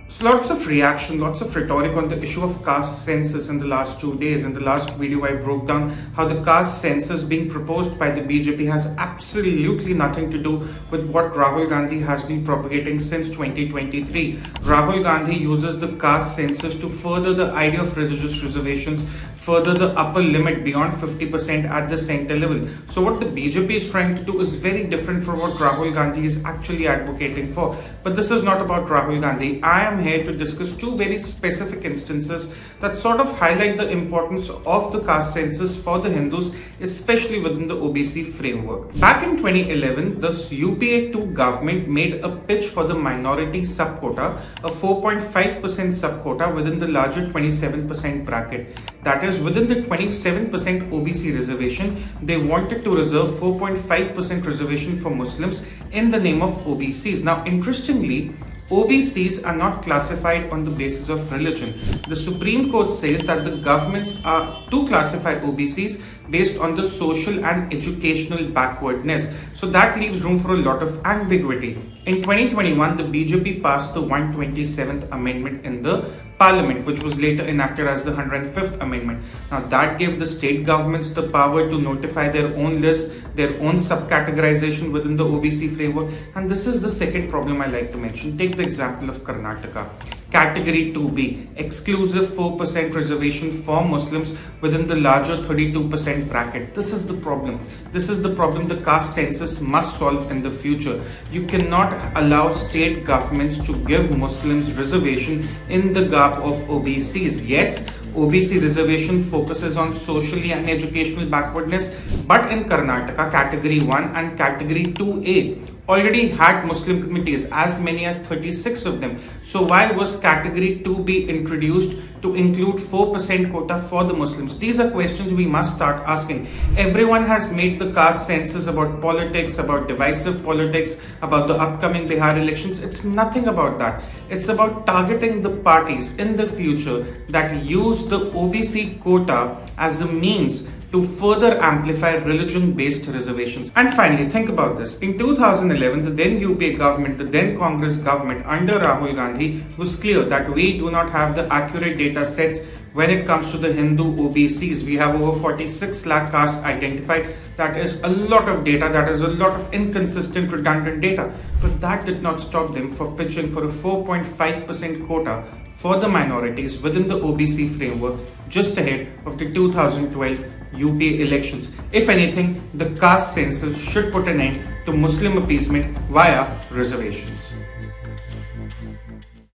So lots of reaction, lots of rhetoric on the issue of caste census in the last 2 days. In the last video, I broke down how the caste census being proposed by the BJP has absolutely nothing to do with what Rahul Gandhi has been propagating since 2023. Rahul Gandhi uses the caste census to further the idea of religious reservations, further the upper limit beyond 50% at the center level. So what the BJP is trying to do is very different from what Rahul Gandhi is actually advocating for. But this is not about Rahul Gandhi. I am here to discuss two very specific instances that sort of highlight the importance of the caste census for the Hindus, especially within the OBC framework. Back in 2011, the UPA 2 government made a pitch for the minority sub-quota, a 4.5% sub-quota within the larger 27% bracket. That is, within the 27% OBC reservation, they wanted to reserve 4.5% reservation for Muslims in the name of OBCs. Now, interestingly, OBCs are not classified on the basis of religion. The Supreme Court says that the governments are to classify OBCs based on the social and educational backwardness. So that leaves room for a lot of ambiguity. In 2021, the BJP passed the 127th Amendment in the Parliament, which was later enacted as the 105th Amendment. Now that gave the state governments the power to notify their own list, their own sub-categorization within the OBC framework. And this is the second problem I like to mention. Take the example of Karnataka. Category 2B, exclusive 4% reservation for Muslims within the larger 32% bracket. This is the problem. This is the problem the caste census must solve in the future. You cannot allow state governments to give Muslims reservation in the gap of OBCs. Yes, OBC reservation focuses on socially and educational backwardness, but in Karnataka, Category 1 and Category 2A already had Muslim communities, as many as 36 of them. So why was Category 2B introduced to include 4% quota for the Muslims? These are questions we must start asking. Everyone has made the caste census about politics, about divisive politics, about the upcoming Bihar elections. It's nothing about that. It's about targeting the parties in the future that use the OBC quota as a means to further amplify religion-based reservations. And finally, think about this. In 2011, the then UPA government, the then Congress government under Rahul Gandhi was clear that we do not have the accurate data sets when it comes to the Hindu OBCs. We have over 46 lakh castes identified. That is a lot of data. That is a lot of inconsistent, redundant data. But that did not stop them for pitching for a 4.5% quota for the minorities within the OBC framework just ahead of the 2012 UPA elections. If anything, the caste census should put an end to Muslim appeasement via reservations.